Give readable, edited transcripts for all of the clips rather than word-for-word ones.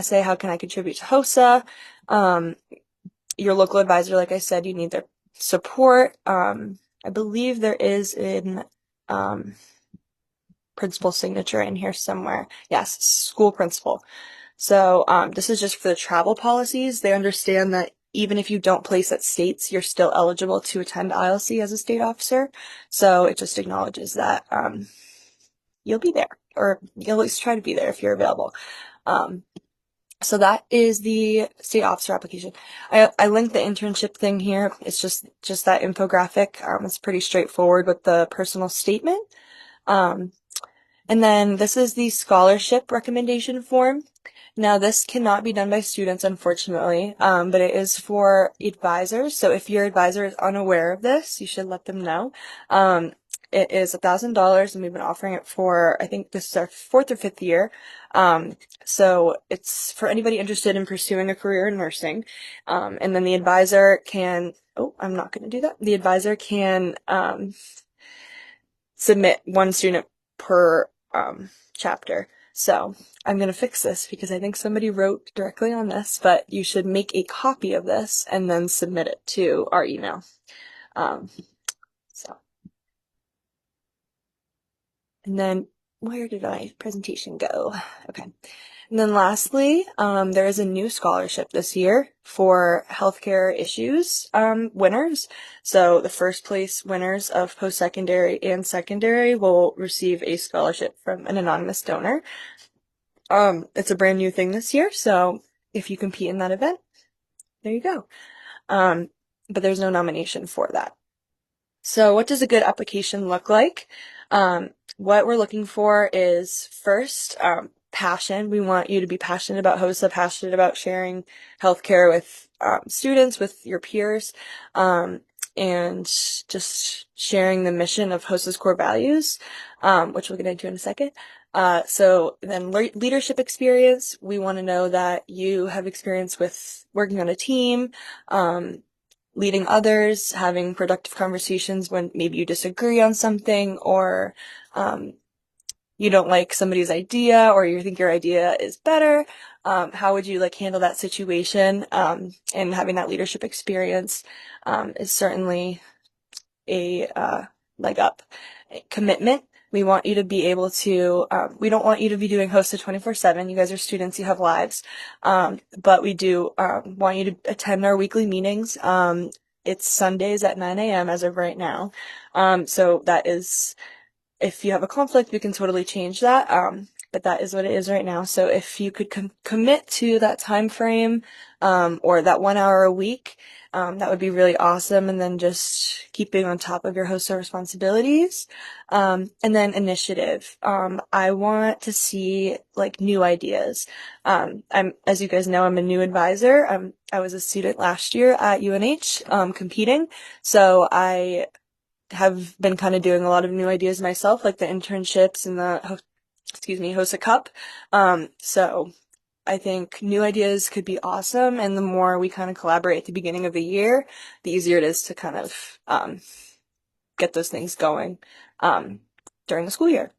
say, how can I contribute to HOSA? Your local advisor, like I said, you need their support. I believe there is an principal signature in here somewhere. Yes, school principal. So this is just for the travel policies. They understand that even if you don't place at states, you're still eligible to attend ILC as a state officer. So it just acknowledges that you'll be there, or you'll at least try to be there if you're available. So that is the state officer application. I linked the internship thing here. It's just that infographic. It's pretty straightforward with the personal statement. And then this is the scholarship recommendation form. Now, this cannot be done by students, unfortunately, but it is for advisors. So if your advisor is unaware of this, you should let them know. It is $1,000, and we've been offering it for, I think this is our 4th or 5th year. So it's for anybody interested in pursuing a career in nursing. And then the advisor can, oh, I'm not going to do that. The advisor can submit one student per chapter. So I'm going to fix this because I think somebody wrote directly on this, but you should make a copy of this and then submit it to our email. So, and then where did my presentation go? Okay. And then lastly, there is a new scholarship this year for healthcare issues winners. So the first place winners of post-secondary and secondary will receive a scholarship from an anonymous donor. It's a brand new thing this year, so if you compete in that event, there you go. But there's no nomination for that. So what does a good application look like? What we're looking for is first, passion. We want you to be passionate about HOSA, passionate about sharing healthcare with students, with your peers, and just sharing the mission of HOSA's core values, which we'll get into in a second. So then leadership experience, we want to know that you have experience with working on a team, leading others, having productive conversations when maybe you disagree on something, or you don't like somebody's idea, or you think your idea is better. How would you handle that situation? And having that leadership experience is certainly a leg up. Commitment. We want you to be able to, we don't want you to be doing HOSA 24/7. You guys are students, you have lives. But we do want you to attend our weekly meetings. It's Sundays at 9 a.m. as of right now. So that is, if you have a conflict, we can totally change that. But that is what it is right now. So if you could commit to that time frame, or that 1 hour a week, that would be really awesome. And then just keeping on top of your HOSA responsibilities. And then initiative. I want to see new ideas. As you guys know, I'm a new advisor. I was a student last year at UNH, competing. So I have been kind of doing a lot of new ideas myself, like the internships and the, HOSA Cup. So I think new ideas could be awesome, and the more we kind of collaborate at the beginning of the year, the easier it is to kind of get those things going during the school year.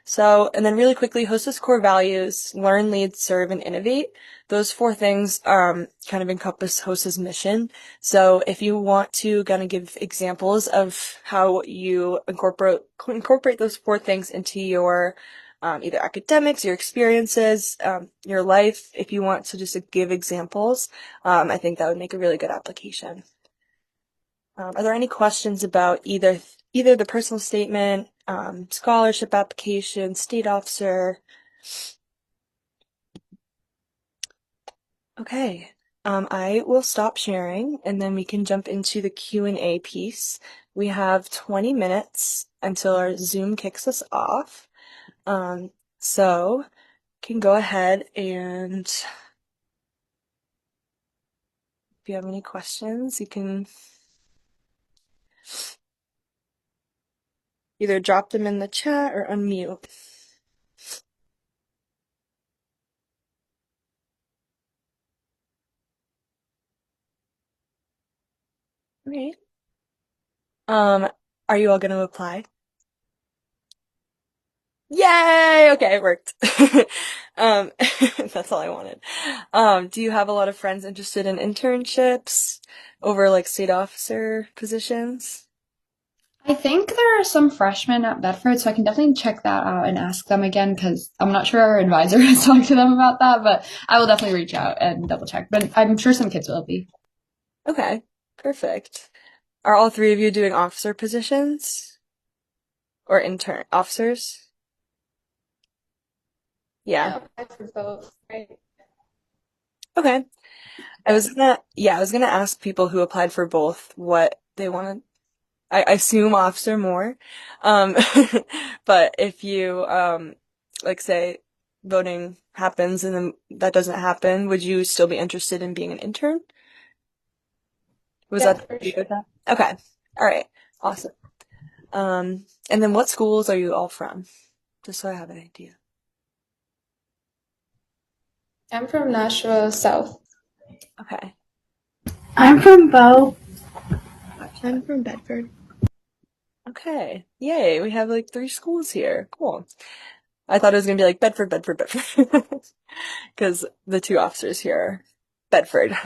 So, and then really quickly, HOSA's core values: learn, lead, serve, and innovate. Those 4 things kind of encompass HOSA's mission. So if you want to kind of give examples of how you incorporate those 4 things into your either academics, your experiences, your life, if you want to just give examples, I think that would make a really good application. Are there any questions about either the personal statement, scholarship application, state officer? Okay. I will stop sharing, and then we can jump into the Q&A piece. We have 20 minutes until our Zoom kicks us off. So can go ahead, and if you have any questions, you can either drop them in the chat or unmute. Okay. Are you all going to apply? Yay! Okay, it worked. Um, that's all I wanted. Do you have a lot of friends interested in internships over like state officer positions? I think there are some freshmen at Bedford, so I can definitely check that out and ask them again because I'm not sure our advisor has talked to them about that, but I will definitely reach out and double check. But I'm sure some kids will be. Okay, perfect. Are all three of you doing officer positions or intern officers? Yeah. Yeah, I for both, right? Okay. Yeah. I was gonna ask people who applied for both what they wanted. I assume officer more. Um, but if you, like say voting happens and then that doesn't happen, would you still be interested in being an intern? Was Yeah, that for you sure. with that? Okay. All right. Awesome. And then what schools are you all from? Just so I have an idea. I'm from Nashua South. Okay. I'm from Bo. I'm from Bedford. Okay. Yay. We have like three schools here. Cool. I thought it was gonna be like Bedford, Bedford, Bedford. Because the two officers here are Bedford.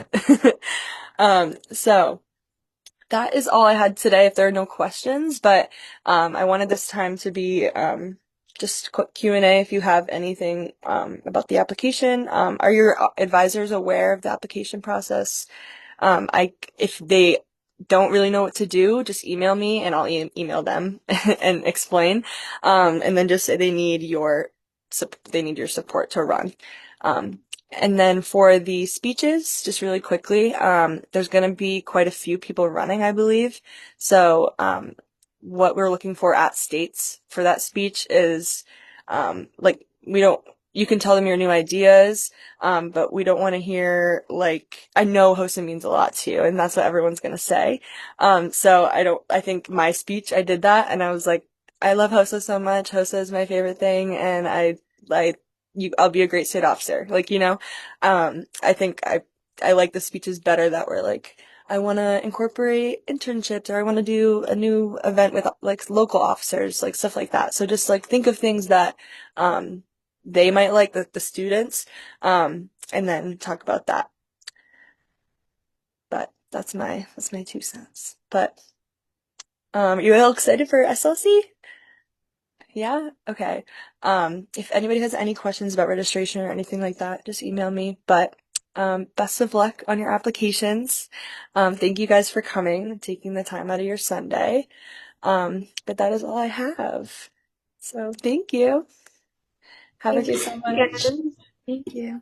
So that is all I had today if there are no questions, but I wanted this time to be just quick Q&A if you have anything about the application. Are your advisors aware of the application process? If they don't really know what to do, just email me and I'll email them and explain. And then just say they need your support to run. Um, and then for the speeches, just really quickly, there's going to be quite a few people running, I believe. So, what we're looking for at states for that speech is, like, you can tell them your new ideas, but we don't want to hear, like, I know HOSA means a lot to you, and that's what everyone's going to say. So I think my speech, I did that, and I was like, I love HOSA so much. HOSA is my favorite thing, and I'll be a great state officer. Like, I think I like the speeches better that were like, I want to incorporate internships or I want to do a new event with like local officers, like stuff like that. So just like think of things that, they might like the students, and then talk about that. But that's my 2 cents. But, you all excited for SLC? Yeah? Okay. If anybody has any questions about registration or anything like that, just email me. But best of luck on your applications. Thank you guys for coming and taking the time out of your Sunday. But that is all I have. So thank you. Have a Thank you good so much. weekend. Thank you.